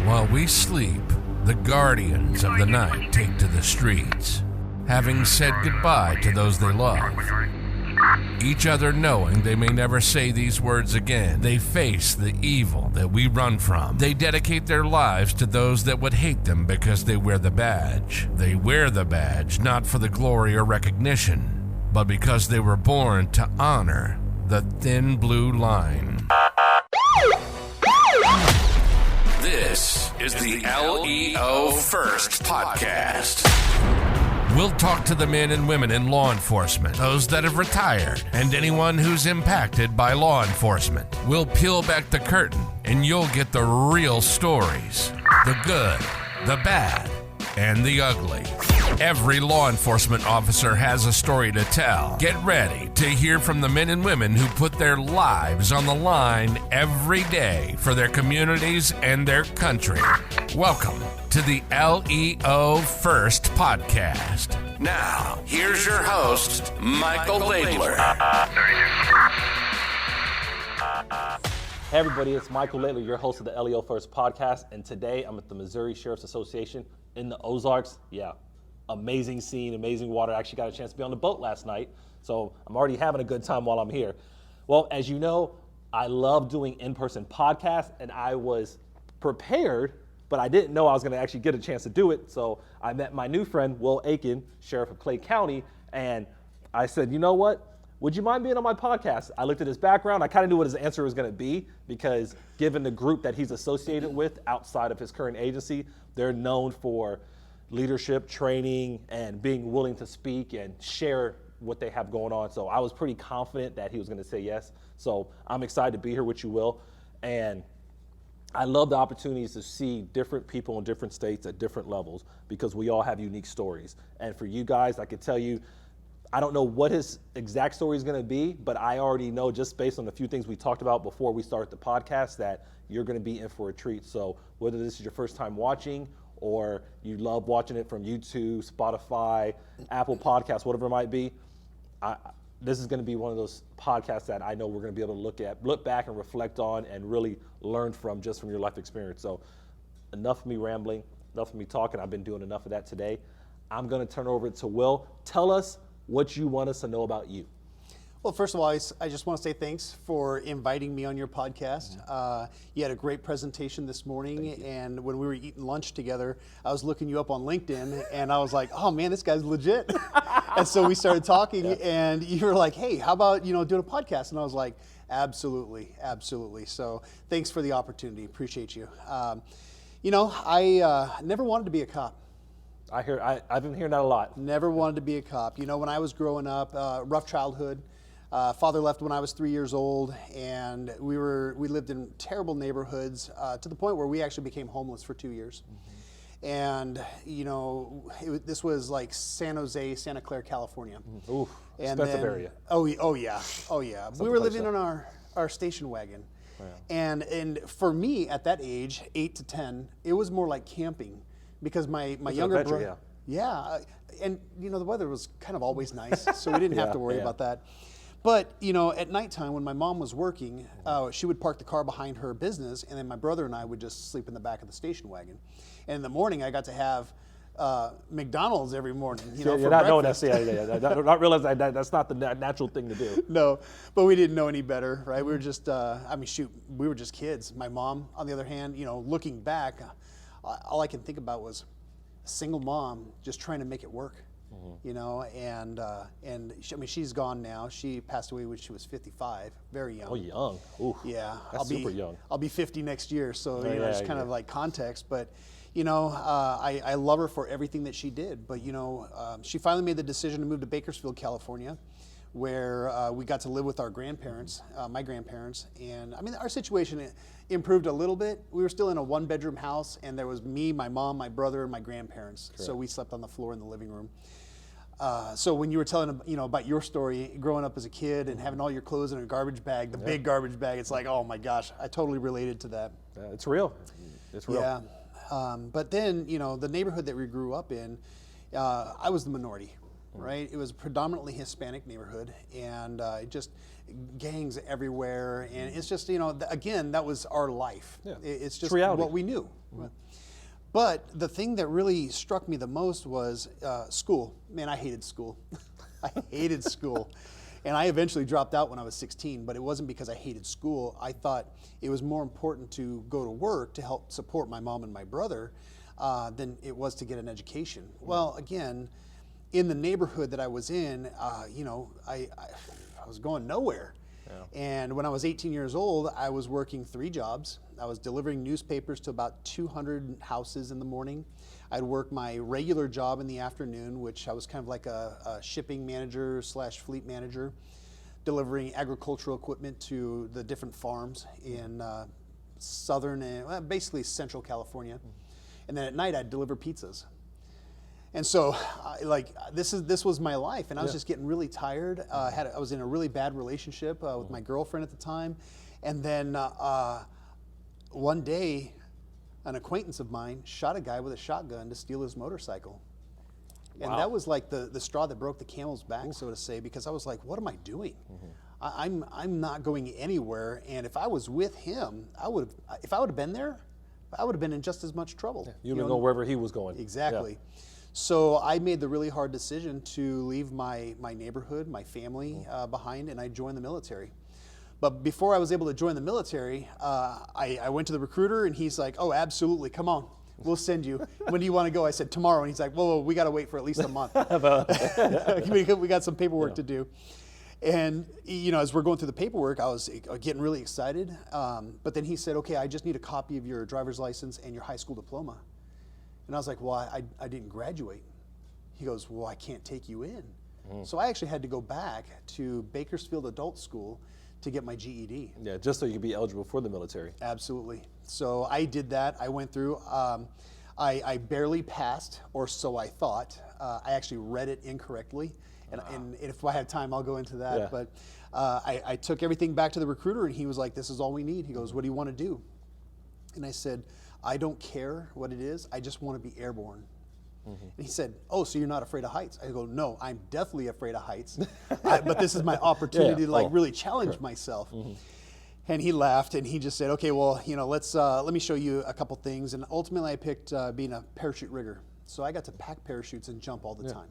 While we sleep, the guardians of the night take to the streets, having said goodbye to those they love. Each other knowing they may never say these words again, they face the evil that we run from. They dedicate their lives to those that would hate them because they wear the badge. They wear the badge not for the glory or recognition, but because they were born to honor the thin blue line. This is the LEO First Podcast. We'll talk to the men and women in law enforcement, those that have retired, and anyone who's impacted by law enforcement. We'll peel back the curtain, and you'll get the real stories. The good, the bad, and the ugly. Every law enforcement officer has a story to tell. Get ready to hear from the men and women who put their lives on the line every day for their communities and their country. Welcome to the LEO First Podcast. Now, here's your host, Michael Laidler. Hey everybody, it's Michael Laidler, your host of the LEO First Podcast, and today I'm at the Missouri Sheriff's Association in the Ozarks. Yeah, amazing scene, amazing water. I actually got a chance to be on the boat last night, so I'm already having a good time while I'm here. Well, as you know, I love doing in-person podcasts, and I was prepared, but I didn't know I was going to actually get a chance to do it. So I met my new friend, Will Akin, Sheriff of Clay County, and I said, you know what? Would you mind being on my podcast? I looked at his background. I kind of knew what his answer was going to be because given the group that he's associated with outside of his current agency, they're known for leadership, training, and being willing to speak and share what they have going on. So I was pretty confident that he was going to say yes. So I'm excited to be here with you, Will. And I love the opportunities to see different people in different states at different levels because we all have unique stories. And for you guys, I could tell you, I don't know what his exact story is going to be, but I already know just based on the few things we talked about before we start the podcast that you're going to be in for a treat. So whether this is your first time watching or you love watching it from YouTube, Spotify, Apple Podcasts, whatever it might be, this is going to be one of those podcasts that I know we're going to be able to look back and reflect on and really learn from just from your life experience. So enough of me rambling, enough of me talking. I've been doing enough of that today. I'm going to turn over to Will. Tell us what you want us to know about you. Well, first of all, I just want to say thanks for inviting me on your podcast. You had a great presentation this morning, and when we were eating lunch together, I was looking you up on LinkedIn, and I was like, oh man, this guy's legit. And so we started talking, and you were like, hey, how about doing a podcast? And I was like, absolutely. So thanks for the opportunity. Appreciate you. I never wanted to be a cop. I've been hearing that a lot. Never wanted to be a cop. When I was growing up, rough childhood. Father left when I was 3 years old, and we lived in terrible neighborhoods to the point where we actually became homeless for 2 years. Mm-hmm. And this was like San Jose, Santa Clara, California. Ooh, expensive area. Oh yeah. We were living in our station wagon, and for me at that age, 8 to 10, it was more like camping because my younger brother. Yeah, and the weather was kind of always nice, so we didn't have to worry about that. But, at nighttime when my mom was working, she would park the car behind her business, and then my brother and I would just sleep in the back of the station wagon. And in the morning, I got to have McDonald's every morning, for breakfast. Not realizing that's not the natural thing to do. No, but we didn't know any better, right? We were just, we were just kids. My mom, on the other hand, looking back, all I can think about was a single mom just trying to make it work. And she's gone now. She passed away when she was 55, very young. Oh, young. Ooh, yeah, that's super young. I'll be 50 next year, so it's kind of like context. But I love her for everything that she did. But she finally made the decision to move to Bakersfield, California, where we got to live with our grandparents, my grandparents. And our situation improved a little bit. We were still in a one-bedroom house, and there was me, my mom, my brother, and my grandparents. Correct. So we slept on the floor in the living room. So when you were telling about your story, growing up as a kid and having all your clothes in a garbage bag, the big garbage bag, it's like, oh my gosh, I totally related to that. It's real. It's real. Yeah. But then, the neighborhood that we grew up in, I was the minority. right? It was a predominantly Hispanic neighborhood, and just gangs everywhere. And it's just, again, that was our life. Yeah. It's just reality. what we knew. But the thing that really struck me the most was school. Man, I hated school. I hated school. And I eventually dropped out when I was 16, but it wasn't because I hated school. I thought it was more important to go to work to help support my mom and my brother than it was to get an education. Well, again, in the neighborhood that I was in, I was going nowhere. Yeah. And when I was 18 years old, I was working 3 jobs. I was delivering newspapers to about 200 houses in the morning. I'd work my regular job in the afternoon, which I was kind of like a shipping manager / fleet manager, delivering agricultural equipment to the different farms in southern and basically central California. And then at night I'd deliver pizzas. And so, this was my life, and I was just getting really tired. I was in a really bad relationship with my girlfriend at the time, and then one day, an acquaintance of mine shot a guy with a shotgun to steal his motorcycle. And that was like the straw that broke the camel's back, so to say, because I was like, what am I doing? I'm not going anywhere, and if I was with him, if I would have been there, I would have been in just as much trouble. Yeah. You would go wherever he was going. Exactly. Yeah. So I made the really hard decision to leave my neighborhood, my family behind, and I joined the military. But before I was able to join the military, I went to the recruiter, and he's like, oh, absolutely, come on, we'll send you. When do you want to go? I said, tomorrow. And he's like, whoa, we got to wait for at least a month. We got some paperwork to do. And, as we're going through the paperwork, I was getting really excited. But then he said, okay, I just need a copy of your driver's license and your high school diploma. And I was like, well, I didn't graduate. He goes, well, I can't take you in. So I actually had to go back to Bakersfield Adult School to get my GED. Yeah, just so you could be eligible for the military. Absolutely. So I did that. I went through. I barely passed, or so I thought. I actually read it incorrectly. And if I have time, I'll go into that. Yeah. But I took everything back to the recruiter, and he was like, this is all we need. He goes, what do you want to do? And I said, I don't care what it is. I just want to be airborne. And he said, oh, so you're not afraid of heights? I go, no, I'm definitely afraid of heights. But this is my opportunity to really challenge myself. And he laughed, and he just said, okay, well, let me show you a couple things. And ultimately, I picked being a parachute rigger. So I got to pack parachutes and jump all the time.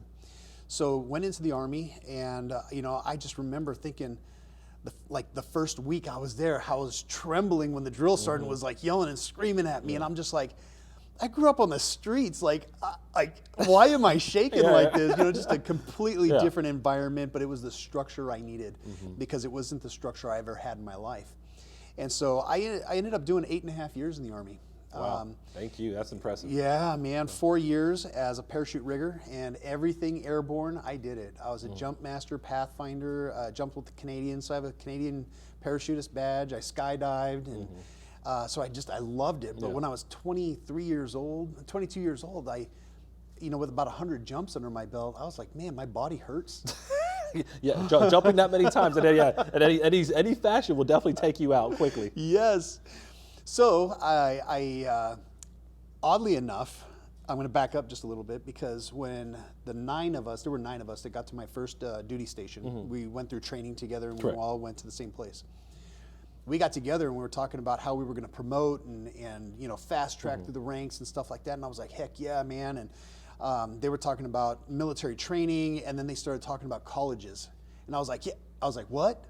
So went into the Army, and I just remember thinking, the first week I was there, I was trembling when the drill sergeant was like yelling and screaming at me, and I'm just like, I grew up on the streets, like why am I shaking like this? Just a completely different environment, but it was the structure I needed because it wasn't the structure I ever had in my life. And so I ended up doing 8.5 years in the Army. Wow, thank you, that's impressive. Yeah, man, 4 years as a parachute rigger, and everything airborne, I did it. I was a jump master, pathfinder, jumped with the Canadians, so I have a Canadian parachutist badge. I skydived, and so I loved it. But when I was 22 years old, I, with about 100 jumps under my belt, I was like, man, my body hurts. Yeah, jumping that many times in any fashion will definitely take you out quickly. Yes. So I oddly enough, I'm going to back up just a little bit, because when there were 9 of us that got to my first duty station. We went through training together, and we all went to the same place. We got together and we were talking about how we were going to promote and fast track through the ranks and stuff like that. And I was like, heck yeah, man. And they were talking about military training, and then they started talking about colleges. And I was like, what?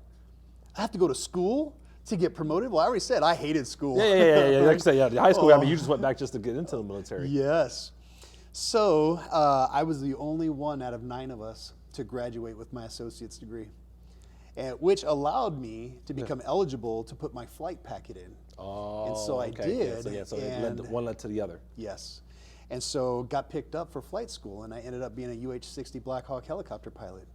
I have to go to school to get promoted? Well, I already said I hated school. Yeah. Like you said, the high school, you just went back just to get into the military. Yes. So I was the only one out of 9 of us to graduate with my associate's degree, which allowed me to become eligible to put my flight packet in. Oh, and so I did. So one led to the other. Yes. And so got picked up for flight school, and I ended up being a UH-60 Black Hawk helicopter pilot.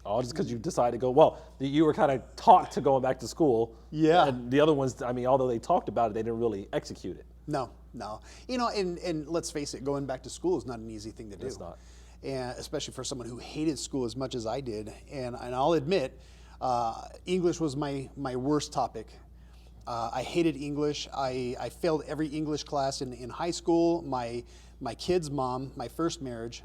Oh, just because you decided to go, well, you were kind of talked to going back to school. Yeah. And the other ones, although they talked about it, they didn't really execute it. No. And let's face it, going back to school is not an easy thing to do. It's not. And especially for someone who hated school as much as I did. And I'll admit, English was my worst topic. I hated English. I failed every English class in high school. My kid's mom, my first marriage,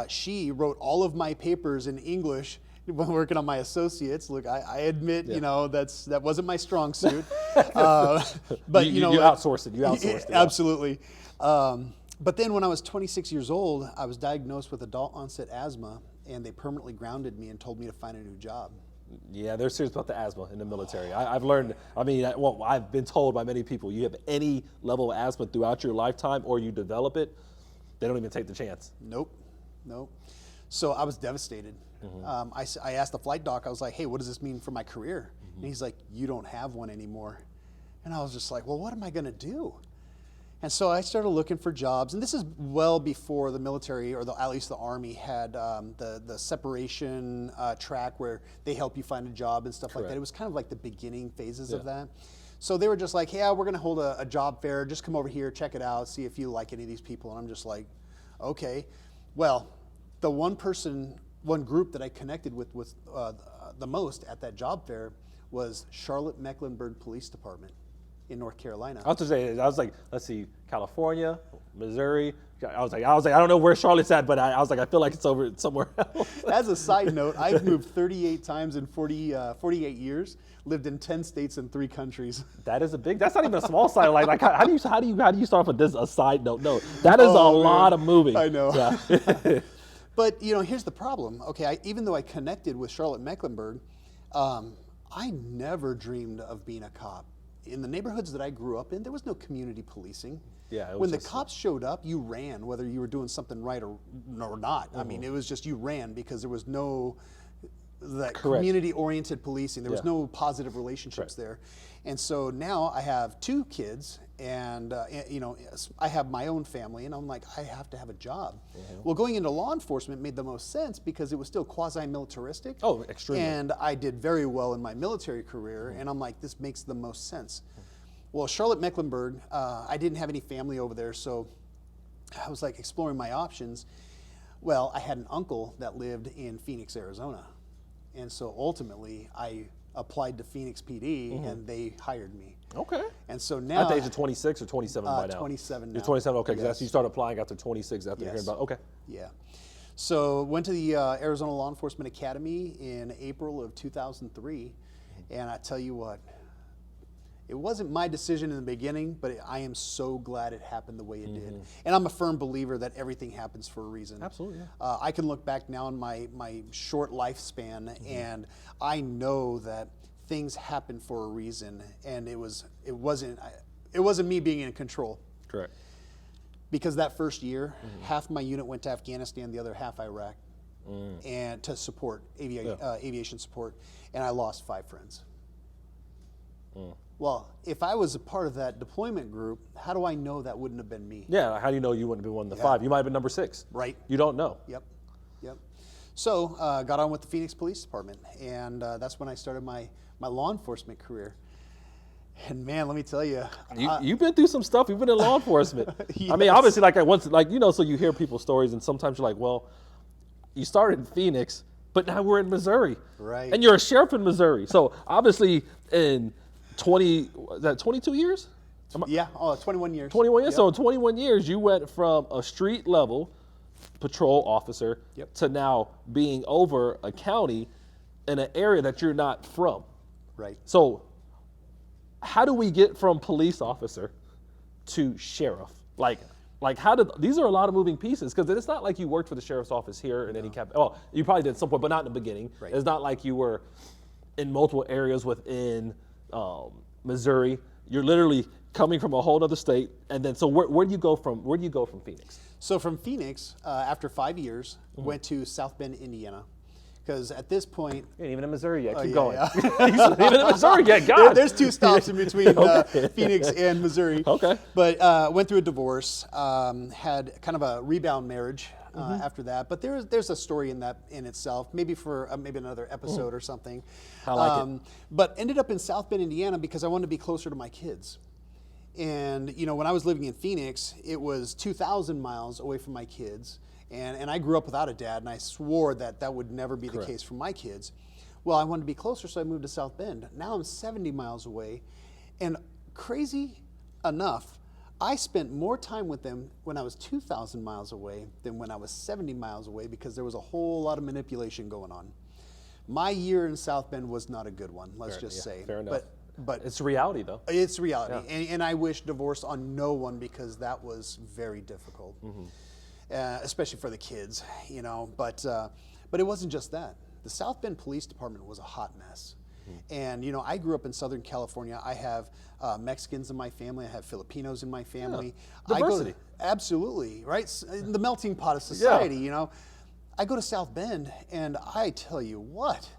she wrote all of my papers in English when working on my associates. Look, I admit, that wasn't my strong suit. But you outsourced it. You outsourced it. Absolutely. But then when I was 26 years old, I was diagnosed with adult onset asthma, and they permanently grounded me and told me to find a new job. Yeah, they're serious about the asthma in the military. I've learned, I've been told by many people, you have any level of asthma throughout your lifetime or you develop it, they don't even take the chance. Nope. So I was devastated. I asked the flight doc, I was like, hey, what does this mean for my career? And he's like, you don't have one anymore. And I was just like, well, what am I going to do? And so I started looking for jobs, and this is well before the military, or at least the Army, had the separation track where they help you find a job and stuff like that. It was kind of like the beginning phases of that. So they were just like, yeah, we're going to hold a job fair. Just come over here, check it out, see if you like any of these people. And I'm just like, okay. Well, the one group that I connected with the most at that job fair was Charlotte-Mecklenburg Police Department in North Carolina. I was like, let's see, California, Missouri. I was like, I don't know where Charlotte's at, but I was like, I feel like it's over somewhere else. As a side note, I've moved 38 times in 48 years, lived in 10 states and 3 countries. That's not even a small side. Like how do you start off with this, a side note? No, that is a lot of moving. I know. Yeah. But here's the problem. Okay, even though I connected with Charlotte-Mecklenburg, I never dreamed of being a cop. In the neighborhoods that I grew up in, there was no community policing. Yeah, when the cops showed up, you ran, whether you were doing something right or not. I mean, it was just you ran because there was no community-oriented policing. There was no positive relationships there. And so now I have 2 kids, and I have my own family, and I'm like, I have to have a job. Well, going into law enforcement made the most sense because it was still quasi-militaristic. Oh, extremely. And I did very well in my military career, and I'm like, this makes the most sense. Well, Charlotte-Mecklenburg, I didn't have any family over there, so I was like exploring my options. Well, I had an uncle that lived in Phoenix, Arizona. And so ultimately, I applied to Phoenix PD, and they hired me. Okay. And so now... At the age of 26 or 27 by now? 27 now. You're 27, okay, because yes. you started applying after 26 after hearing about, okay. Yeah. So went to the Arizona Law Enforcement Academy in April of 2003, and I tell you what, it wasn't my decision in the beginning, but I am so glad it happened the way it did. And I'm a firm believer that everything happens for a reason. Absolutely, yeah. I can look back now on my short lifespan, and I know that things happen for a reason, and it wasn't me being in control. Correct. Because that first year, half my unit went to Afghanistan, the other half Iraq, and to support aviation support, and I lost 5 friends. Well, if I was a part of that deployment group, how do I know that wouldn't have been me? Yeah, how do you know you wouldn't have been one of the 5? You might have been number 6. Right. You don't know. Yep. So got on with the Phoenix Police Department, and that's when I started my law enforcement career. And man, let me tell you, you've been through some stuff. You've been in law enforcement. Yes. I mean, obviously, so you hear people's stories, and sometimes you're like, well, you started in Phoenix, but now we're in Missouri, right? And you're a sheriff in Missouri. So obviously, in 22 years? Yeah, 21 years. 21 years. Yep. So in 21 years, you went from a street level patrol officer to now being over a county in an area that you're not from. Right. So how do we get from police officer to sheriff? Like these are a lot of moving pieces, because it's not like you worked for the sheriff's office here in any well, you probably did at some point, but not in the beginning. Right. It's not like you were in multiple areas within Missouri. You're literally coming from a whole other state, and then so where do you go from Phoenix? So from Phoenix, after 5 years, went to South Bend, Indiana. Because at this point... You ain't even in Missouri yet. Keep going. Yeah. You're not even in Missouri yet. God. There's 2 stops in between Phoenix and Missouri. Okay. But went through a divorce, had kind of a rebound marriage after that. But there's a story in itself, maybe for maybe another episode or something. I like it. But ended up in South Bend, Indiana, because I wanted to be closer to my kids. And when I was living in Phoenix, it was 2,000 miles away from my kids. And I grew up without a dad, and I swore that would never be the case for my kids. Well, I wanted to be closer, so I moved to South Bend. Now I'm 70 miles away, And crazy enough, I spent more time with them when I was 2,000 miles away than when I was 70 miles away because there was a whole lot of manipulation going on. My year in South Bend was not a good one, let's just say. Fair enough. But it's reality, though. It's reality. Yeah. And I wish divorce on no one because that was very difficult, especially for the kids, you know. But it wasn't just that. The South Bend Police Department was a hot mess. And, you know, I grew up in Southern California. I have Mexicans in my family. I have Filipinos in my family. Yeah. Diversity. Absolutely, right? The melting pot of society, you know. I go to South Bend, and I tell you what,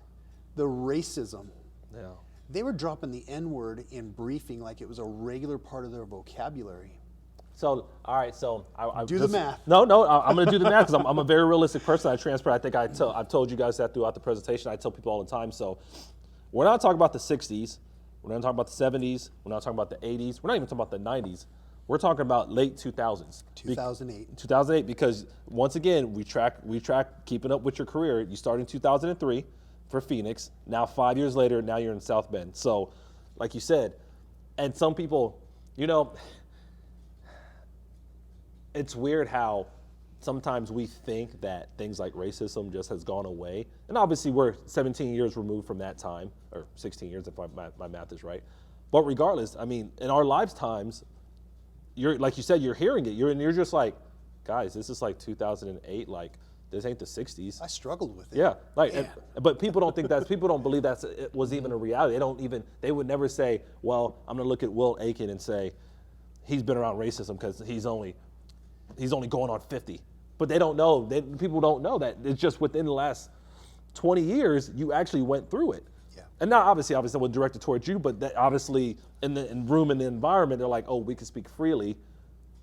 the racism. Yeah. They were dropping the N-word in briefing like it was a regular part of their vocabulary. So, all right, so I do the math. No, I'm going to do the math because I'm a very realistic person. I transfer. I think I've told you guys that throughout the presentation. I tell people all the time. So, we're not talking about the 60s. We're not talking about the 70s. We're not talking about the 80s. We're not even talking about the 90s. We're talking about late 2000s. 2008. 2008, because once again, we track keeping up with your career. You started in 2003 for Phoenix. Now 5 years later, now you're in South Bend. So, like you said, and some people, you know, it's weird how sometimes we think that things like racism just has gone away. And obviously we're 17 years removed from that time, or 16 years if my math is right. But regardless, I mean, in our lifetimes, you're, like you said, you're hearing it. You're just like, guys, this is like 2008, like this ain't the 60s. I struggled with it. Yeah, like, but people don't think people don't believe it was even a reality. They would never say, well, I'm gonna look at Will Akin and say, he's been around racism because he's only going on 50. But they don't know, people don't know that it's just within the last 20 years, you actually went through it. Yeah. And now obviously it was directed towards you, but that obviously in the environment, they're like, oh, we can speak freely,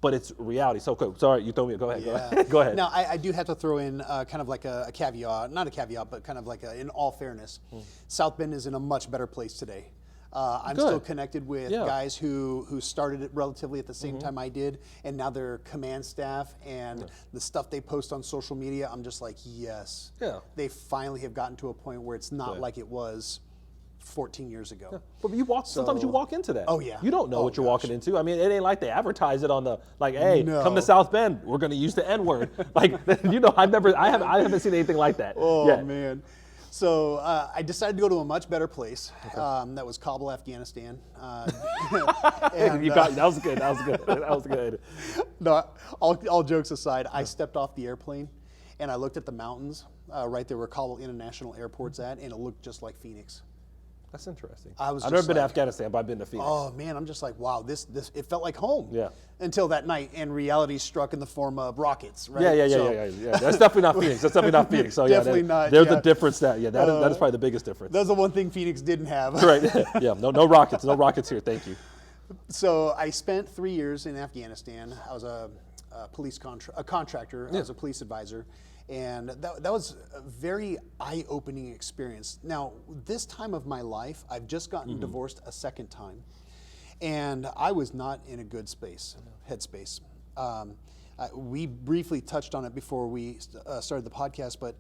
but it's reality. So, sorry, you throw me, go ahead. Go ahead. Now, I do have to throw in kind of like a caveat, not a caveat, but kind of like in all fairness, South Bend is in a much better place today. I'm still connected with guys who started it relatively at the same time I did, and now they're command staff, and the stuff they post on social media, I'm just like, yes. Yeah. They finally have gotten to a point where it's not like it was 14 years ago. Yeah. But sometimes you walk into that. Oh, yeah. You don't know what you're walking into. I mean, it ain't like they advertise it on the, like, hey, come to South Bend, we're going to use the N-word. Like, you know, I haven't seen anything like that. Oh, man. So I decided to go to a much better place. That was Kabul, Afghanistan. That was good. No, all jokes aside, I stepped off the airplane and I looked at the mountains right there where Kabul International Airport's at, and it looked just like Phoenix. That's interesting. I've never been to Afghanistan, but I've been to Phoenix. Oh man, I'm just like, wow, this it felt like home. Yeah. Until that night, and reality struck in the form of rockets. Right? Yeah. That's definitely not Phoenix. So definitely not. There's a difference. That is probably the biggest difference. That's the one thing Phoenix didn't have. Right. Yeah. No rockets. No rockets here. Thank you. So I spent 3 years in Afghanistan. I was a contractor. I was a police advisor. And that was a very eye-opening experience. Now, this time of my life, I've just gotten divorced a second time. And I was not in a good headspace. We briefly touched on it before we started the podcast, but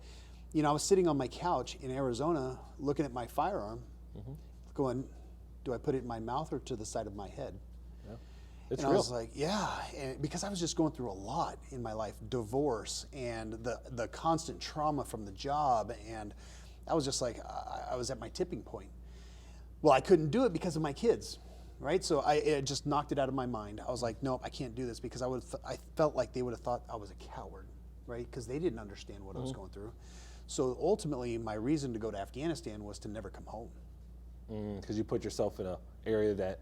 you know, I was sitting on my couch in Arizona looking at my firearm, going, do I put it in my mouth or to the side of my head? It's and real. I was like, because I was just going through a lot in my life, divorce and the constant trauma from the job, and I was just like, I was at my tipping point. Well, I couldn't do it because of my kids, right? So it just knocked it out of my mind. I was like, nope, I can't do this because I felt like they would have thought I was a coward, right? Because they didn't understand what I was going through. So ultimately, my reason to go to Afghanistan was to never come home. Because you put yourself in an area that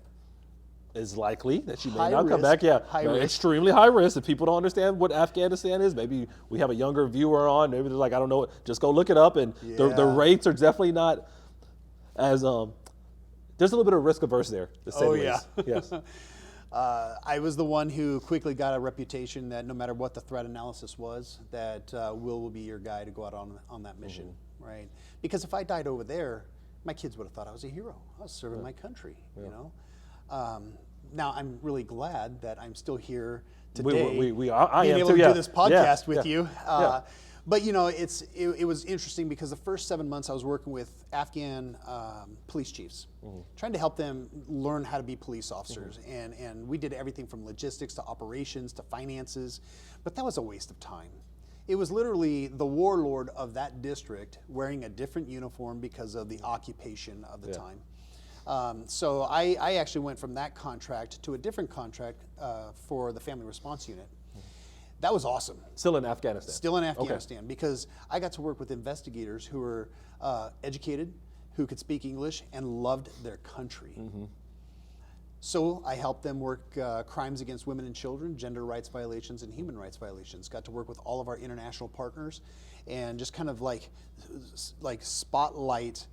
is likely that you may High not come risk, back. Yeah, high risk. Extremely high risk. If people don't understand what Afghanistan is, maybe we have a younger viewer on. Maybe they're like, I don't know. Just go look it up. And the rates are definitely not as there's a little bit of risk averse there. To say the least. Yes. I was the one who quickly got a reputation that no matter what the threat analysis was, that Will be your guy to go out on that mission, right? Because if I died over there, my kids would have thought I was a hero. I was serving my country, you know. Now I'm really glad that I'm still here today. I being am able too, to do this podcast with you. But you know, it was interesting because the first 7 months I was working with Afghan police chiefs, trying to help them learn how to be police officers, and we did everything from logistics to operations to finances, but that was a waste of time. It was literally the warlord of that district wearing a different uniform because of the occupation of the time. So I actually went from that contract to a different contract for the Family Response Unit. That was awesome. Still in Afghanistan? Still in Afghanistan, because I got to work with investigators who were educated, who could speak English, and loved their country. So I helped them work crimes against women and children, gender rights violations, and human rights violations. Got to work with all of our international partners and just kind of like spotlight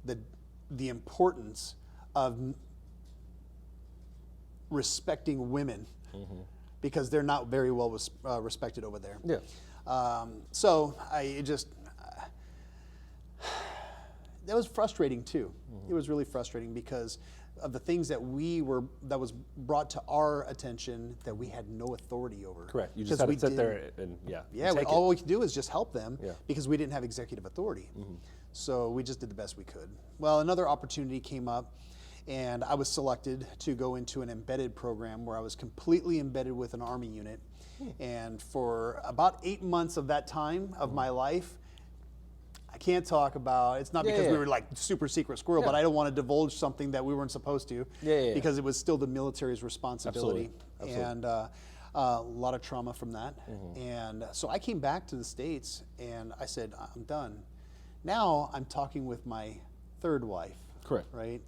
the importance of respecting women. Because they're not very well respected over there. So that was frustrating too. It was really frustrating because of the things that was brought to our attention that we had no authority over. Correct. You just had to sit there and all we could do is just help them because we didn't have executive authority. So we just did the best we could. Well, another opportunity came up, and I was selected to go into an embedded program where I was completely embedded with an Army unit. And for about 8 months of that time of my life, I can't talk about, it's not because we were like super secret squirrel, but I don't want to divulge something that we weren't supposed to because it was still the military's responsibility. Absolutely. And a lot of trauma from that. And so I came back to the States and I said, I'm done. Now I'm talking with my third wife. Correct. Right?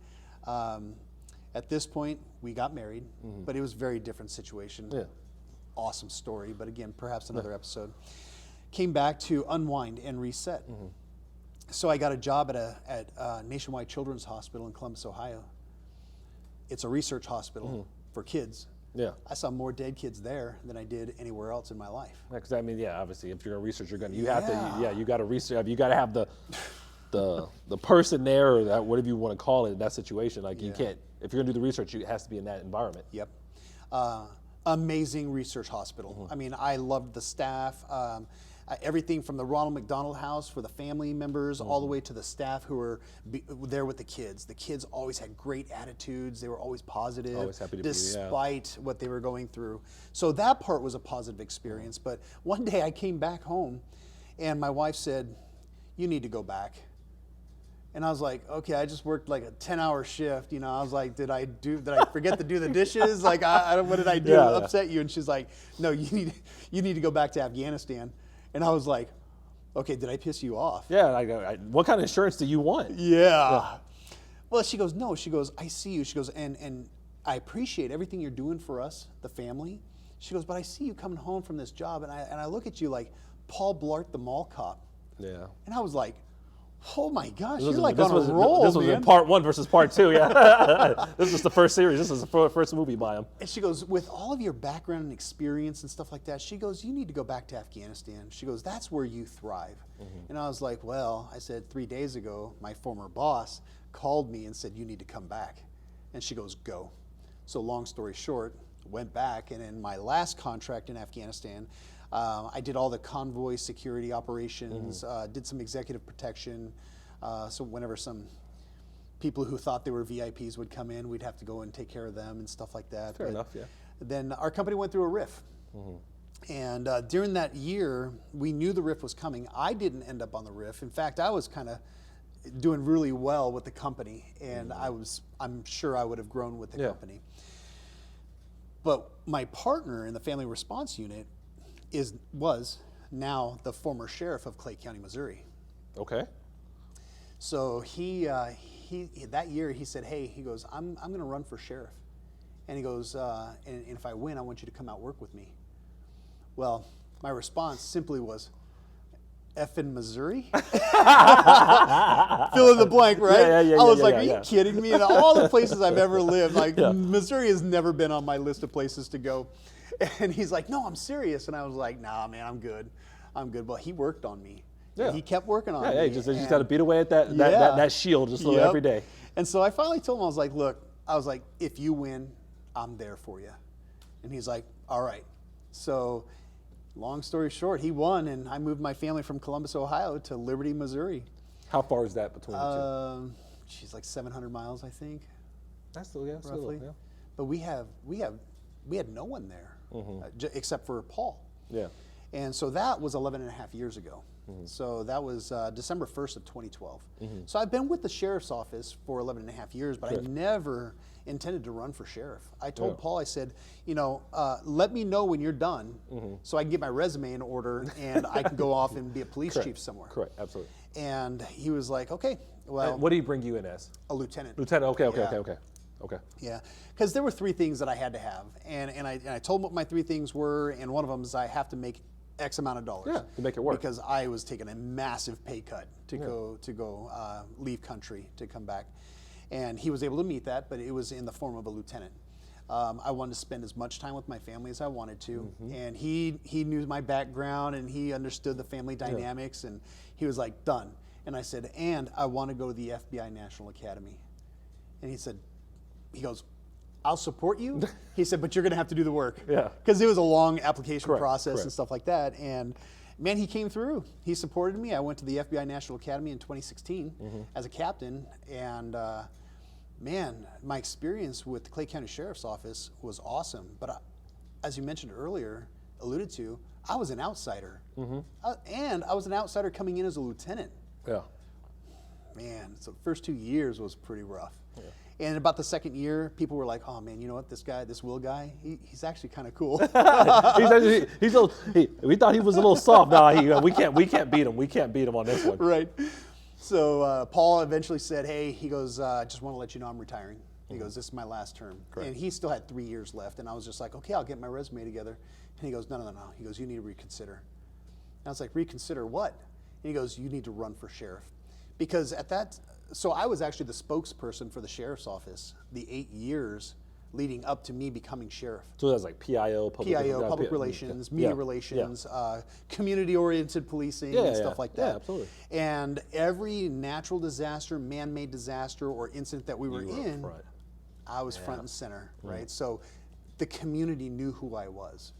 At this point, we got married, but it was a very different situation. Awesome story, but again, perhaps another episode. Came back to unwind and reset. So I got a job at Nationwide Children's Hospital in Columbus, Ohio. It's a research hospital for kids. I saw more dead kids there than I did anywhere else in my life. Because I mean, obviously, if you're a researcher, you have to, you got to research. You got to have the person there, or that, whatever you want to call it, in that situation. Like you can't, if you're gonna do the research, it has to be in that environment. Amazing research hospital. I mean, I loved the staff. Everything from the Ronald McDonald House for the family members all the way to the staff who were there with the kids. The kids always had great attitudes. They were always positive, always happy to despite what they were going through. So that part was a positive experience. But one day I came back home and my wife said, "You need to go back." And I was like, okay, I just worked like a 10-hour shift. You know, I was like, did I forget to do the dishes? Like, what did I do to upset you? And she's like, no, you need to go back to Afghanistan. And I was like, okay, did I piss you off? What kind of insurance do you want? Well, she goes, no. She goes, I see you. She goes, and I appreciate everything you're doing for us, the family. She goes, but I see you coming home from this job, and I look at you like Paul Blart, the mall cop. And I was like, oh my gosh, you're like on a roll, This was in part 1 versus part 2, This was the first series. This was the first movie by him. And she goes, with all of your background and experience and stuff like that, she goes, you need to go back to Afghanistan. She goes, that's where you thrive. And I was like, well, I said 3 days ago, my former boss called me and said, you need to come back. And she goes, go. So long story short, went back, and in my last contract in Afghanistan, I did all the convoy security operations, did some executive protection. So whenever some people who thought they were VIPs would come in, we'd have to go and take care of them and stuff like that. Fair enough, Then our company went through a RIF. And during that year, we knew the RIF was coming. I didn't end up on the RIF. In fact, I was kind of doing really well with the company, and I'm sure I would have grown with the company. But my partner in the Family Response Unit was now the former sheriff of Clay County, Missouri. Okay. So he that year he said, hey, he goes, I'm going to run for sheriff, and he goes, and if I win, I want you to come out work with me. Well, my response simply was, effing Missouri? Fill in the blank, right? I was like, are you kidding me? And all the places I've ever lived, like Missouri has never been on my list of places to go. And he's like, no, I'm serious. And I was like, nah, man, I'm good. Well, he worked on me. He kept working on me. You just got to beat away at that shield just every day. And so I finally told him, I was like, look, if you win, I'm there for you. And he's like, all right. So long story short, he won, and I moved my family from Columbus, Ohio to Liberty, Missouri. How far is that between the two? She's like 700 miles, I think. That's still, roughly. Still, yeah. But we had no one there except for Paul. Yeah. And so that was 11 and a half years ago. So that was December 1st of 2012. So I've been with the sheriff's office for 11 and a half years, but I never intended to run for sheriff. I told Paul, I said, let me know when you're done so I can get my resume in order and I can go off and be a police chief somewhere. Correct, absolutely. And he was like, okay, well. And what did he bring you in as? A lieutenant. Lieutenant, okay. Yeah, because there were 3 things that I had to have, and I told him what my 3 things were, and one of them is I have to make X amount of dollars. Yeah, to make it work. Because I was taking a massive pay cut to go leave country to come back, and he was able to meet that, but it was in the form of a lieutenant. I wanted to spend as much time with my family as I wanted to, and he knew my background and he understood the family dynamics, and he was like, done. And I said, and I want to go to the FBI National Academy, and he goes, I'll support you. He said, but you're going to have to do the work. Yeah. Because it was a long application process Correct. and stuff like that. And man, he came through. He supported me. I went to the FBI National Academy in 2016 as a captain. And man, my experience with the Clay County Sheriff's Office was awesome. But as you mentioned earlier, alluded to, I was an outsider. And I was an outsider coming in as a lieutenant. Yeah. Man, so the first 2 years was pretty rough. Yeah. And about the second year, people were like, "Oh man, you know what? This guy, this Will guy, he's actually kind of cool." We thought he was a little soft. No, we can't beat him. We can't beat him on this one. Right. So Paul eventually said, "Hey," he goes, "I just want to let you know I'm retiring." He goes, "This is my last term," and he still had 3 years left. And I was just like, "Okay, I'll get my resume together." And he goes, "No." He goes, "You need to reconsider." And I was like, "Reconsider what?" And he goes, "You need to run for sheriff," because at that. So I was actually the spokesperson for the sheriff's office the 8 years leading up to me becoming sheriff. So that's like PIO, public relations, media relations, community-oriented policing, and stuff like that. Yeah, absolutely. And every natural disaster, man-made disaster, or incident that we were in, I was front and center, right? So the community knew who I was.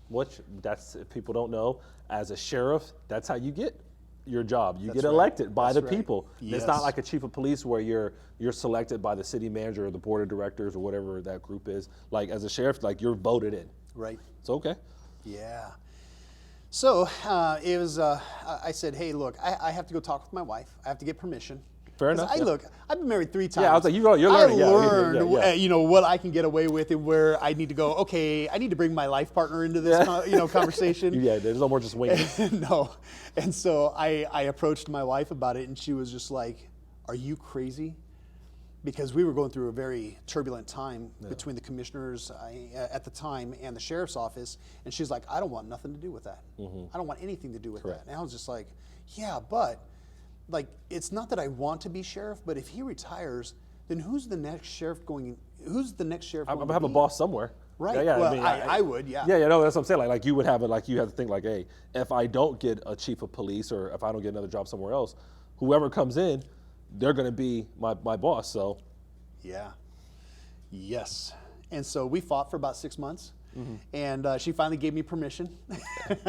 That's, if people don't know, as a sheriff, that's how you get your job. You get elected by the people. Yes. It's not like a chief of police where you're selected by the city manager or the board of directors or whatever that group is. Like as a sheriff, like you're voted in. Right. It's okay. Yeah. So it was. I said, "Hey, look, I have to go talk with my wife. I have to get permission." Fair enough. I've been married 3 times. Yeah, I was like, you're learning. I learned, what I can get away with and where I need to go. Okay, I need to bring my life partner into this, conversation. Yeah, there's no more just waiting. No, and so I approached my wife about it, and she was just like, "Are you crazy?" Because we were going through a very turbulent time between the commissioners at the time and the sheriff's office, and she's like, "I don't want nothing to do with that. I don't want anything to do with that." And I was just like, "Yeah, but." Like, it's not that I want to be sheriff, but if he retires, then who's the next sheriff going? Who's the next sheriff? I'm gonna have a boss somewhere, right? Yeah, well, I would, yeah. Yeah, no, that's what I'm saying. Like you would have it. Like you have to think, like, hey, if I don't get a chief of police, or if I don't get another job somewhere else, whoever comes in, they're gonna be my boss. So, yeah, yes. And so we fought for about 6 months. And she finally gave me permission.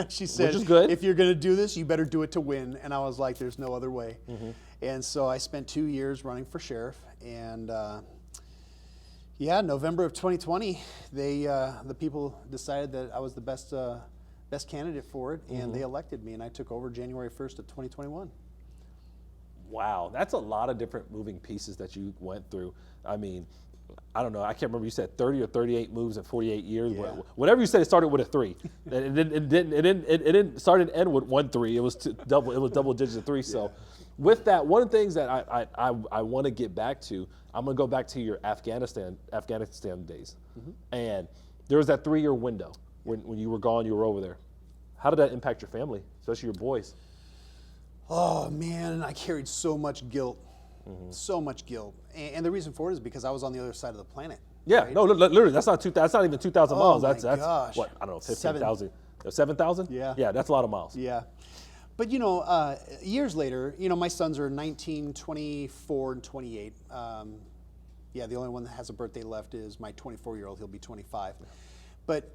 She said, which is good. "If you're going to do this, you better do it to win." And I was like, "There's no other way." And so I spent 2 years running for sheriff. And November of 2020, the people decided that I was the best candidate for it, and they elected me. And I took over January 1st of 2021. Wow, that's a lot of different moving pieces that you went through. I mean, I don't know. I can't remember. You said 30 or 38 moves in 48 years. Yeah. Whatever you said, it started with a 3. It didn't start and end with 1 3. It was double. It was double digits of 3. So, with that, one of the things that I want to get back to, I'm gonna go back to your Afghanistan days, and there was that 3-year window when you were gone. You were over there. How did that impact your family, especially your boys? Oh man, I carried so much guilt. So much guilt, and the reason for it is because I was on the other side of the planet. Yeah, right? no, literally, that's not even 2,000 miles. That's gosh. What, I don't know, 15,000, 7,000. Yeah, that's a lot of miles. Yeah, but years later, my sons are 19, 24, and 28. The only one that has a birthday left is my 24-year-old. He'll be 25. But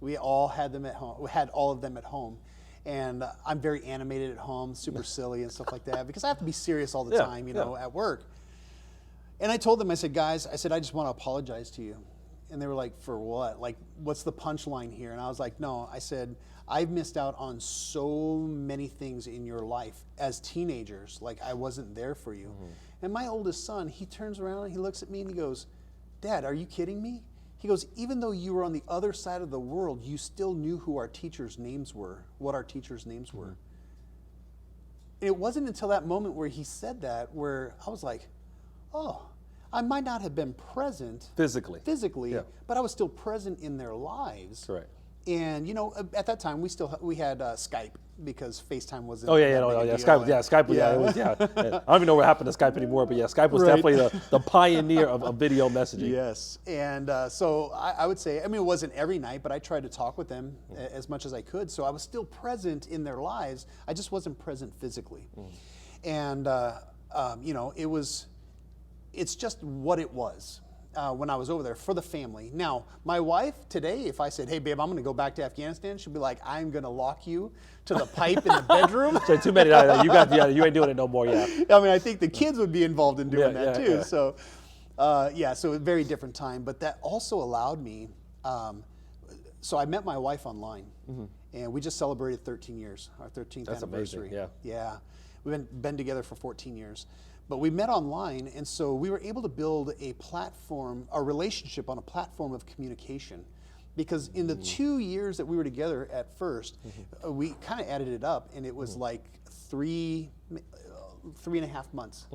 We all had them at home. We had all of them at home. And I'm very animated at home, super silly and stuff like that, because I have to be serious all the time, you know, at work. And I told them, I said, guys, I just want to apologize to you. And they were like, for what? Like, what's the punchline here? And I was like, no, I said, I've missed out on so many things in your life as teenagers. Like, I wasn't there for you. And my oldest son, he turns around and he looks at me and he goes, Dad, are you kidding me? He goes, even though you were on the other side of the world, you still knew who our teachers' names were, what our teachers' names were. And it wasn't until that moment where he said that where I was like, oh, I might not have been present physically, but I was still present in their lives. Correct. And you know, at that time we had Skype because FaceTime wasn't. Skype was I don't even know what happened to Skype anymore, but Skype was definitely the pioneer of video messaging. Yes, and so I would say, I mean, it wasn't every night, but I tried to talk with them as much as I could. So I was still present in their lives. I just wasn't present physically, and you know, it's just what it was. When I was over there for the family. Now, my wife today, if I said, hey, babe, I'm going to go back to Afghanistan, she'd be like, I'm going to lock you to the pipe in the bedroom. So too many. You ain't doing it no more, I mean, I think the kids would be involved in doing that too. So, so a very different time. But that also allowed me, so I met my wife online, and we just celebrated 13 years, our 13th anniversary. Amazing, yeah. We've been together for 14 years. But we met online, and so we were able to build a relationship on a platform of communication. Because in the 2 years that we were together at first, we kind of added it up, and it was like 3.5 months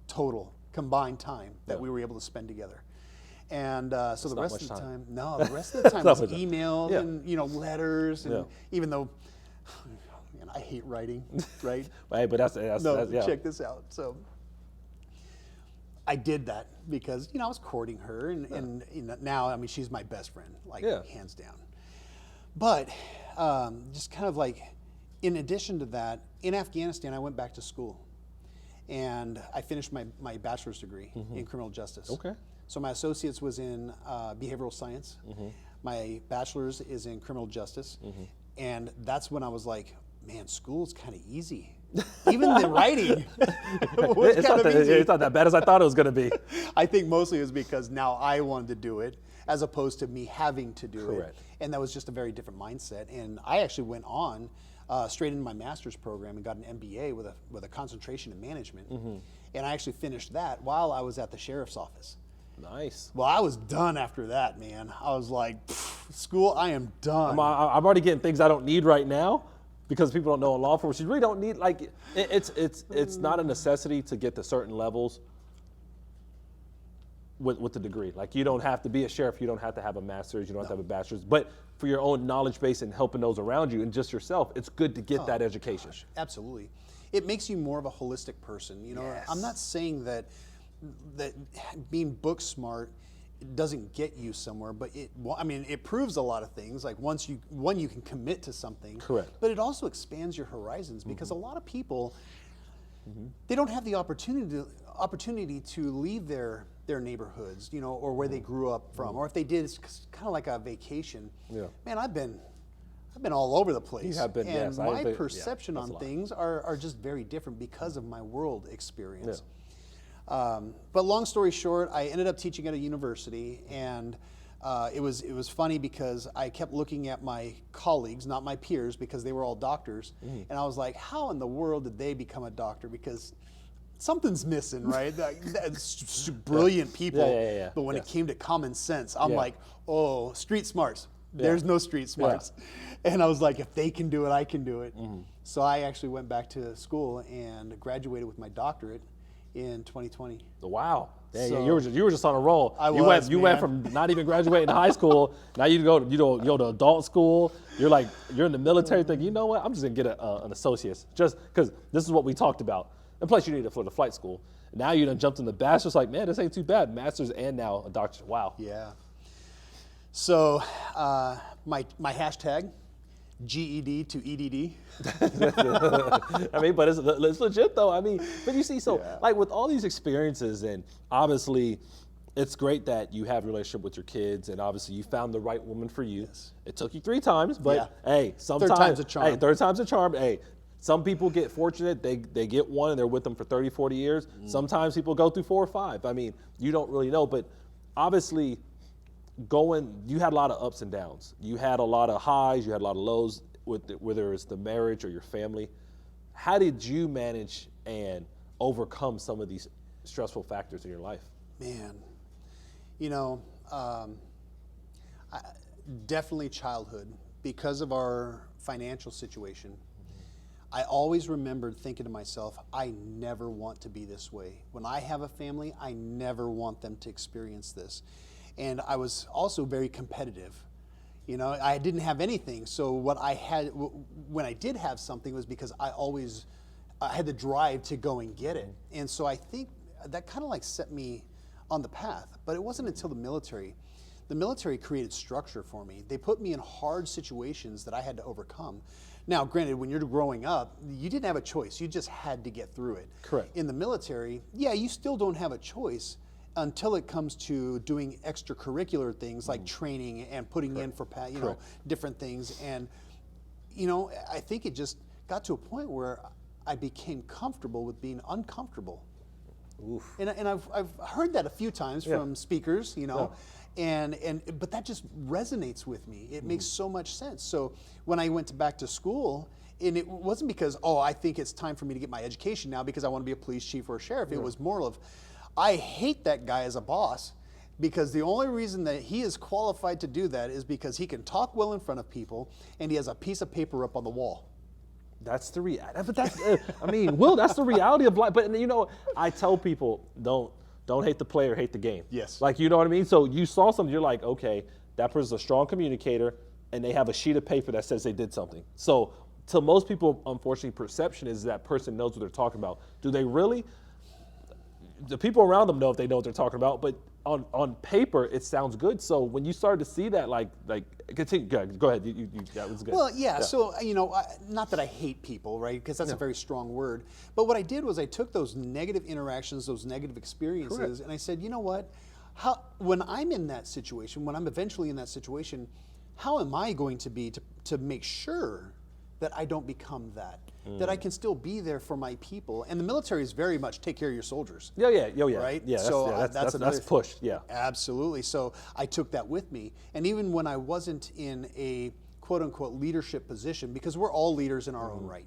total combined time that we were able to spend together. And so the rest of the time, the rest of the time was emails and letters, and even though. I hate writing, right? Hey, but that's check this out. So I did that because I was courting her, and now I mean she's my best friend, like hands down. But just kind of like, in addition to that, in Afghanistan I went back to school, and I finished my bachelor's degree in criminal justice. Okay. So my associate's was in behavioral science. My bachelor's is in criminal justice, and that's when I was like, man, school's kind of easy. Even the writing was kind of easy. It's not that bad as I thought it was going to be. I think mostly it was because now I wanted to do it as opposed to me having to do it. And that was just a very different mindset. And I actually went on straight into my master's program and got an MBA with a concentration in management. And I actually finished that while I was at the sheriff's office. Nice. Well, I was done after that, man. I was like, school, I am done. I'm already getting things I don't need right now. Because people don't know in law enforcement, you really don't need, like, it's not a necessity to get to certain levels with the degree. Like, you don't have to be a sheriff, you don't have to have a master's, you don't have to have a bachelor's. But for your own knowledge base and helping those around you and just yourself, it's good to get that education. Gosh, absolutely. It makes you more of a holistic person. I'm not saying that being book smart doesn't get you somewhere, but it proves a lot of things. Like one, you can commit to something. Correct. But it also expands your horizons because a lot of people, they don't have the opportunity to leave their neighborhoods, or where they grew up from, or if they did, it's kind of like a vacation. Yeah. Man, I've been all over the place. You have been, and yes. my perception on things are just very different because of my world experience. Yeah. But long story short, I ended up teaching at a university, and it was funny because I kept looking at my colleagues, not my peers, because they were all doctors, and I was like, how in the world did they become a doctor? Because something's missing, right? That's brilliant people, but when it came to common sense, I'm like, oh, street smarts. There's no street smarts. And I was like, if they can do it, I can do it. So I actually went back to school and graduated with my doctorate in 2020. Wow. Yeah, so, you were just on a roll. You went from not even graduating high school, now you go to adult school. You're in the military thinking, you know what, I'm just gonna get an associate's just because this is what we talked about. And plus you need it for the flight school. Now you done jumped in the bachelor's, like, man, this ain't too bad. Master's and now a doctorate. Wow. Yeah. So my hashtag, GED to EDD. I mean, but it's legit though. I mean, but you see, like with all these experiences, and obviously it's great that you have a relationship with your kids, and obviously you found the right woman for you. Yes. It took you 3 times, but hey, sometimes third time's a charm. Hey, third time's a charm. Hey, some people get fortunate, they get one and they're with them for 30, 40 years. Sometimes people go through 4 or 5. I mean, you don't really know, but obviously you had a lot of ups and downs. You had a lot of highs, you had a lot of lows, whether it's the marriage or your family. How did you manage and overcome some of these stressful factors in your life? Man, definitely childhood. Because of our financial situation, I always remembered thinking to myself, I never want to be this way. When I have a family, I never want them to experience this. And I was also very competitive. I didn't have anything. So what I had, when I did have something, was because I had the drive to go and get it. And so I think that kind of like set me on the path. But it wasn't until the military. The military created structure for me. They put me in hard situations that I had to overcome. Now, granted, when you're growing up, you didn't have a choice. You just had to get through it. Correct. In the military, you still don't have a choice until it comes to doing extracurricular things like training and putting in for different things. And I think it just got to a point where I became comfortable with being uncomfortable. Oof. And I've heard that a few times from speakers, but that just resonates with me. It makes so much sense. So when I went back to school, and it wasn't because, I think it's time for me to get my education now because I want to be a police chief or a sheriff. It was more of, I hate that guy as a boss, because the only reason that he is qualified to do that is because he can talk well in front of people and he has a piece of paper up on the wall. That's the reality. But that's, Will, that's the reality of life. But I tell people, don't hate the player, hate the game. Yes. Like, you know what I mean? So you saw something, you're like, okay, that person's a strong communicator, and they have a sheet of paper that says they did something. So to most people, unfortunately, perception is that person knows what they're talking about. Do they really? The people around them know if they know what they're talking about, but on paper, it sounds good. So when you started to see that, like continue, go ahead. That was good. Well, yeah. So not that I hate people, right? Because that's a very strong word. But what I did was I took those negative interactions, those negative experiences, and I said, you know what? When I'm in that situation, when I'm eventually in that situation, how am I going to be to make sure that I don't become that? That I can still be there for my people. And the military is very much take care of your soldiers. Yeah. Right? Yeah, so that's pushed, Absolutely. So I took that with me. And even when I wasn't in a quote unquote leadership position, because we're all leaders in our own right,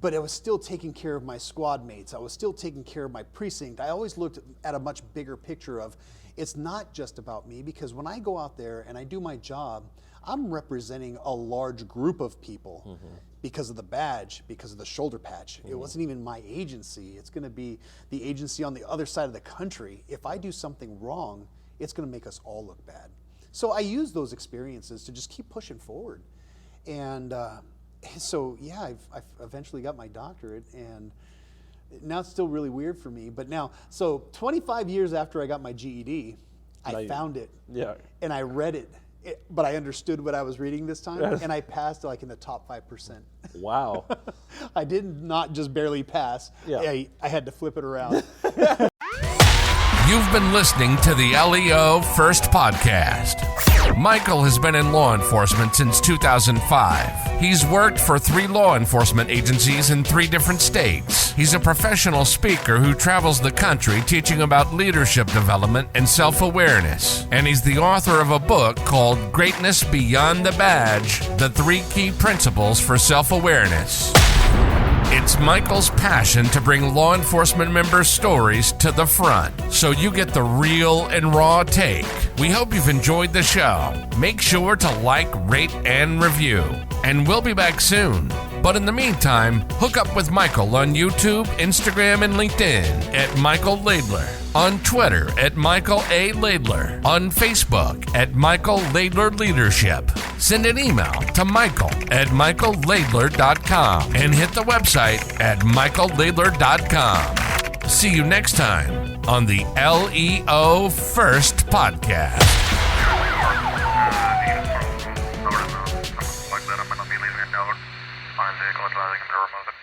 but I was still taking care of my squad mates. I was still taking care of my precinct. I always looked at a much bigger picture of, it's not just about me, because when I go out there and I do my job, I'm representing a large group of people because of the badge, because of the shoulder patch. It wasn't even my agency. It's going to be the agency on the other side of the country. If I do something wrong, it's going to make us all look bad. So I use those experiences to just keep pushing forward. And so, I've eventually got my doctorate, and now it's still really weird for me. But now, so 25 years after I got my GED, I found it. Yeah. And I read it. But I understood what I was reading this time, and I passed like in the top 5%. Wow. I did not just barely pass. Yeah. I had to flip it around. You've been listening to the LEO First Podcast. Michael has been in law enforcement since 2005. He's worked for 3 law enforcement agencies in 3 different states. He's a professional speaker who travels the country teaching about leadership development and self-awareness. And he's the author of a book called Greatness Beyond the Badge: The 3 Key Principles for Self-Awareness. It's Michael's passion to bring law enforcement members' stories to the front, so you get the real and raw take. We hope you've enjoyed the show. Make sure to like, rate, and review. And we'll be back soon. But in the meantime, hook up with Michael on YouTube, Instagram, and LinkedIn at Michael Laidler, on Twitter at Michael A. Laidler, on Facebook at Michael Laidler Leadership. Send an email to michael@michaellaidler.com and hit the website at michaellaidler.com. See you next time on the LEO First Podcast. Like that, I'm gonna be leaving it over. Find vehicles, I can remote it.